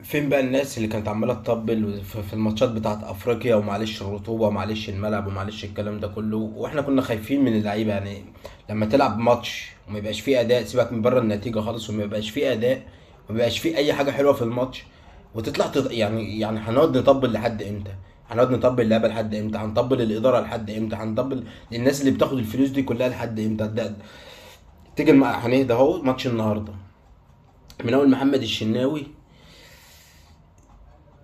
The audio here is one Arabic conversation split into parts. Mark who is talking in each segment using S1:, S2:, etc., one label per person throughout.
S1: فين بقى الناس اللي كانت عماله تطبل في الماتشات بتاعت افريقيا، ومعلش الرطوبه ومعلش الملعب ومعلش الكلام ده كله، واحنا كنا خايفين من اللعيبه يعني. لما تلعب ماتش وما يبقاش فيه اداء، سيبك من بره النتيجه خالص، وما يبقاش فيه اداء، وما يبقاش فيه اي حاجه حلوه في الماتش، وتطلع يعني هنقعد نطبل لحد امتى؟ هنقعد نطبل اللعيبه لحد امتى؟ هنطبل الاداره لحد امتى؟ هنطبل للناس اللي بتاخد الفلوس دي كلها لحد امتى؟ تيجي هنهدى اهو ماتش النهارده، من اول محمد الشناوي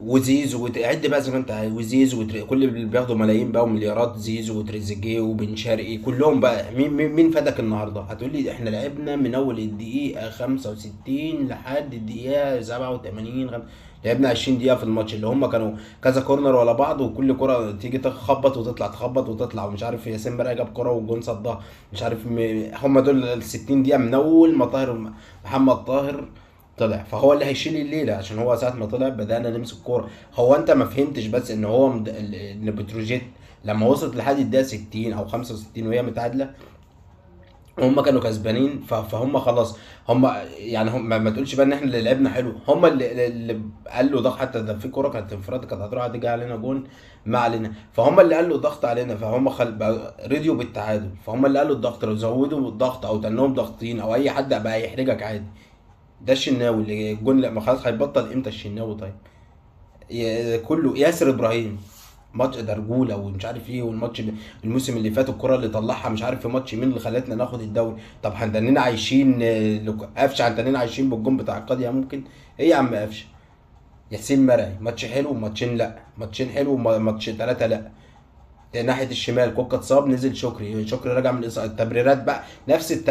S1: وزيزو عد بقى زي ما انت عايز، وزيزو كل اللي بياخدوا ملايين بقى ومليارات، زيزو وتريزيجيه وبن شرقي كلهم بقى، مين فادك النهارده؟ هتقول لي احنا لعبنا من اول الدقيقه 65 لحد الدقيقه 87 لعبنا 20 دقيقه في الماتش، اللي هم كانوا كذا كورنر ورا بعض، وكل كره تيجي تخبط وتطلع تخبط وتطلع، ومش عارف ياسين بقى جاب كره والجون صدها، مش عارف هم دول ال 60 دقيقه من اول ما محمد طاهر طلع، فهو اللي هيشيل الليله، عشان هو ساعه ما طلع بدانا نمسك كوره. هو انت ما فهمتش بس ان هو ان بتروجيت لما وصلت لحد الدقيقه 60 او 65 وهي متعادله، هم كانوا كسبانين، فهم خلاص. هم يعني هم ما تقولش بقى ان احنا اللي لعبنا حلو، هم اللي قالوا ضغط، حتى ده في كوره كانت انفراد كانت هتروح هتيجي علينا جون، ما علينا، فهم اللي قالوا ضغط علينا، فهم بقى رضيوا بالتعادل، فهم اللي قالوا الضغط، لو زودوا الضغط او تنهم ضاغطين او اي حد بقى يحرجك عادي. ده الشناوي اللي الجون، لا ما خلاص هيبطل امتى الشناوي طيب؟ كله ياسر ابراهيم، ماتش ده رجوله ومش عارف ايه، والماتش الموسم اللي فات الكره اللي طلعها مش عارف في ماتش مين اللي خلتنا ناخد الدوري. طب هنتنين عايشين قفشه، هنتنين عايشين بالجون بتاع القضيه ممكن؟ ايه يا عم قفشه؟ ياسين مرعي ماتش حلو وماتشين لا، ماتشين حلو وماتش ثلاثه لا. ناحيه الشمال كوكا اتصاب، نزل شكري راجع من الاصابه، التبريرات بقى نفس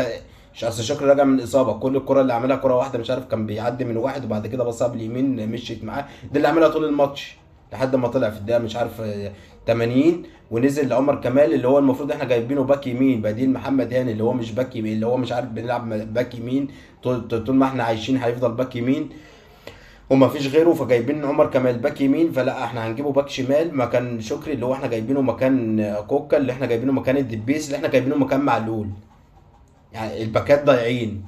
S1: مش اصل شكري راجع من الاصابه، كل الكره اللي عملها كره واحده، مش عارف كان بيعدي من واحد وبعد كده بصها باليمين مشيت معاه، ده اللي عملها طول الماتش لحد ما طلع في الدقيقه مش عارف 80، ونزل لعمر كمال اللي هو المفروض احنا جايبينه باك يمين بديل محمد هاني، اللي هو مش باك يمين، اللي هو مش عارف بنلعب باك يمين، طول ما احنا عايشين هيفضل باك يمين وما فيش غيره، فجايبين عمر كمال باك يمين، فلا احنا هنجيبه باك شمال مكان شكري، اللي هو احنا جايبينه مكان كوكا، اللي احنا جايبينه مكان الدبيس، اللي احنا جايبينه مكان معلول، يعني الباكات ضايعين.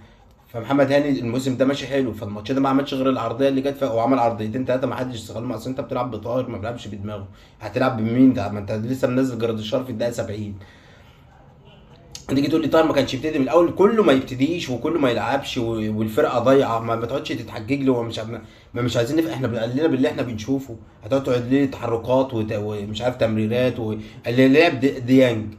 S1: فمحمد هاني الموسم ده ماشي حلو، فالماتش ده ما عملش غير العرضيه اللي جت فيها، هو عمل عرضيتين ثلاثه ما حدش استغلهم، اصل انت بتلعب بطاهر ما بيلعبش بدماغه، هتلعب بمين ده؟ ما انت لسه منزل جراديشار في الدقيقه 70، تيجي تقول لي طاهر ما كانش يبتدي من الاول؟ كله ما يبتديش وكله ما يلعبش والفرقه ضايعه، ما تقعدش تتحجج لي، ومش ما مش عايزين احنا بنقلنا باللي احنا بنشوفه، هتقعد تعد لي تحركات ومش عارف تمريرات اللي لعب ديانج،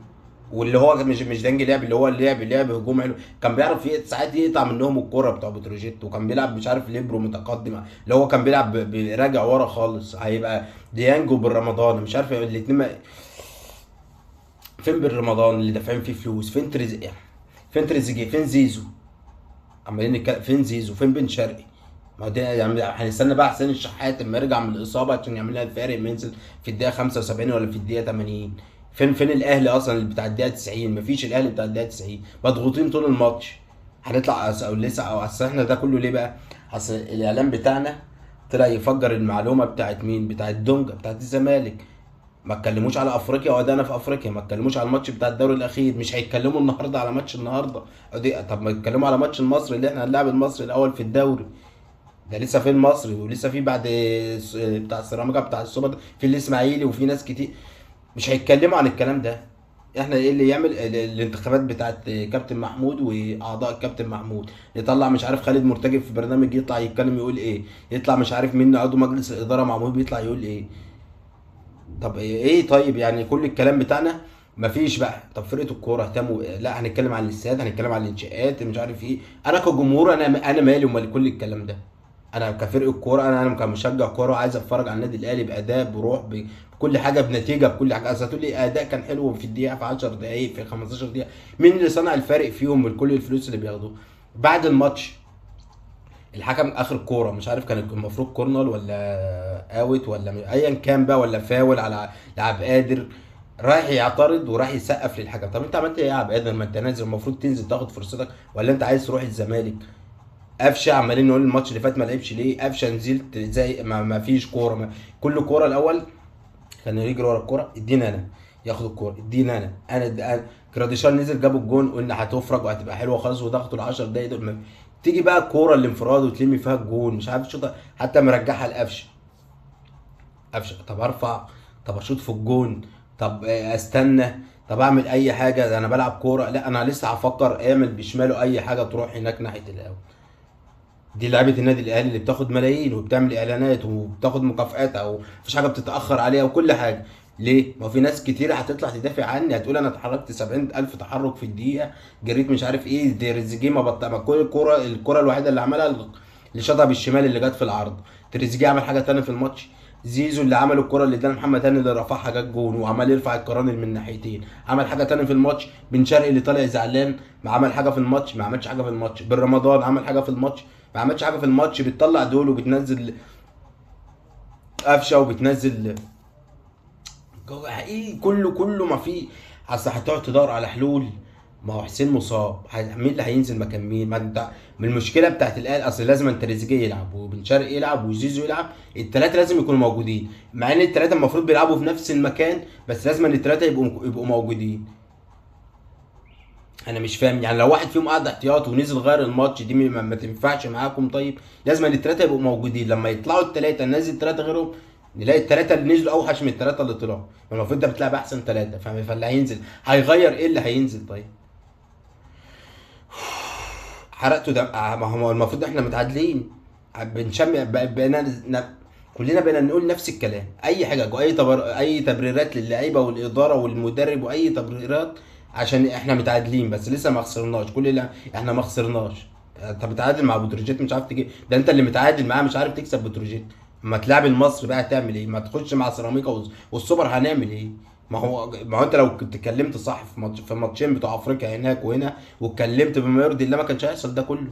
S1: واللي هو مش ديانج لعب، اللي هو لعب هجوم حلو، كان بيعرف ساعات يقطع منهم الكرة بتوع بتروجيت، وكان بيلعب مش عارف ليبرو متقدم، اللي هو كان بيلعب راجع ورا خالص، هيبقى ديانج وبالرمضان مش عارف الاثنين. فين بن رمضان اللي دافعين فيه فلوس؟ فين تريزيجيه؟ فين زيزو؟ عمالين فين زيزو؟ فين بن شرقي؟ ما هو ده يعني هنستنى بقى حسين الشحات لما يرجع من الاصابه عشان يعمل لها الفارق، ما ينزل في الدقيقه 75 ولا في الدقيقه 80؟ فين الاهلي اصلا اللي بتاع الدقيقه 90؟ مفيش الاهلي بتاع الدقيقه 90، مضغوطين طول الماتش. هنطلع او لسه او اصل احنا ده كله ليه بقى؟ اصل الاعلام بتاعنا طلع يفجر المعلومه بتاعت مين؟ بتاعت دونجا بتاعت الزمالك، ما اتكلموش على افريقيا وادانا في افريقيا، ما اتكلموش على الماتش بتاع الدوري الاخير، مش هيتكلموا النهارده على ماتش النهارده. طب ما يتكلموا على ماتش المصري اللي احنا هنلعب المصري الاول في الدوري، ده لسه في المصري، ولسه في بعد بتاع السيراميكا بتاع السوبر في الاسماعيلي وفي ناس كتير، مش هيتكلموا عن الكلام ده. احنا ايه اللي يعمل الانتخابات بتاعت كابتن محمود واعضاء الكابتن محمود، يطلع مش عارف خالد مرتجب في برنامج يطلع يتكلم يقول ايه، يطلع مش عارف مين عضو مجلس الاداره مع مهوب يطلع يقول ايه. طب ايه طيب؟ يعني كل الكلام بتاعنا مفيش بقى. طب فرقه الكوره اهتموا؟ لا هنتكلم عن الاستاد، هنتكلم عن الانشاءات مش عارف ايه. انا كجمهور انا مالي ومال كل الكلام ده؟ انا كفرقه كوره، انا كمشجع كوره عايز اتفرج على النادي الاهلي باداء بروح بكل حاجه بنتيجه بكل حاجه. اصل هتقول لي اداء كان حلو في الدقيقه في 10 دقائق في 15 دقيقه، مين اللي صنع الفارق فيهم من كل الفلوس اللي بياخدوه بعد الماتش؟ الحكم اخر كوره مش عارف كان المفروض كورنر ولا اوت ولا ايا كان بقى، ولا فاول على لاعب قادر، رايح يعترض وراح يسقف للحكم. طب انت عملت ايه يا عبد قادر؟ ما انت نازل المفروض تنزل تاخد فرصتك، ولا انت عايز تروح الزمالك؟ قفشه عمالين نقول الماتش اللي فات ما لعبش ليه، قفشه نزلت زي ما فيش كوره، كل كوره الاول كان يجري ورا الكوره، ادينا انا، ياخد الكوره ادينا انا. جراديشار نزل جاب الجون، قلنا هتفرج وهتبقى حلوه خالص، وضغطوا ال 10 دقايق دول تيجي بقى الكوره الانفراد وتلمي فيها الجون مش عارف شوط، حتى مرجعها لقفشه. قفشه طب ارفع، طب اشوط في الجون، طب استنى، طب اعمل اي حاجه، ده انا بلعب كوره، لا انا لسه هفكر اعمل بشماله اي حاجه تروح هناك ناحيه الاول. دي لعيبه النادي الاهلي اللي بتاخد ملايين وبتعمل اعلانات وبتاخد مكافآت او مفيش حاجه بتتاخر عليها وكل حاجه. ليه؟ ما في ناس كتير هتطلع تدافع عني، هتقول انا اتحركت 70,000 تحرك في الدقيقه، جريت مش عارف ايه، دي تريزيجيه ما بطل، ما كل الكره الوحيده اللي عملها اللي شاطها بالشمال اللي جت في العرض. تريزيجيه عمل حاجه تانية في الماتش؟ زيزو اللي عمل الكره اللي اداها محمد هاني اللي رفعها جت جون وعمال يرفع القراني من ناحيتين، عمل حاجه تانية في الماتش؟ بن شرقي اللي طالع زعلان ما عمل حاجه في الماتش؟ ما عملش حاجه في الماتش. بن رمضان عمل حاجه في الماتش؟ ما عملتش حاجه في الماتش. بتطلع دول وبتنزل قفشه وبتنزل حقيقي كله ما في. اصل هتقعد تدور على حلول، ما هو حسين مصاب، مين اللي هينزل مكان مين؟ ما انت من المشكله بتاعت الاهلي اصل لازم أن تريزيجيه يلعب وبن شرقي يلعب وزيزو يلعب، الثلاثه لازم يكونوا موجودين، مع ان الثلاثه المفروض بيلعبوا في نفس المكان، بس لازم ان الثلاثه يبقوا موجودين. انا مش فاهم يعني لو واحد فيهم قعد احتياط ونزل غير الماتش دي ما تنفعش معاكم؟ طيب لازم ان الثلاثه يبقوا موجودين، لما يطلعوا الثلاثه ننزل ثلاثه غيرهم، نلاقي الثلاثه اللي نزلوا اوحش من الثلاثه اللي طلعوا. ما المفروض انت بتلعب احسن ثلاثه، فاللي هينزل هيغير ايه اللي هينزل؟ طيب حرقته ده ما هو المفروض احنا متعادلين، بنشم بقينا كلنا بقينا نقول نفس الكلام، اي حاجه اي تبريرات للعيبه والاداره والمدرب واي تبريرات عشان احنا متعادلين بس لسه ما خسرناش. كل اللي احنا ما خسرناش، انت متعادل مع بتروجيت مش عارف تجيب، ده انت اللي متعادل معاه مش عارف تكسب بتروجيت. اما تلعب المصري بقى هتعمل ايه؟ ما تخش مع سيراميكا والسوبر هنعمل ايه؟ ما هو انت لو كنت اتكلمت صح في ماتشين بتوع افريقيا هناك وهنا واتكلمت بما يرضي الله ما كانش هيحصل ده كله.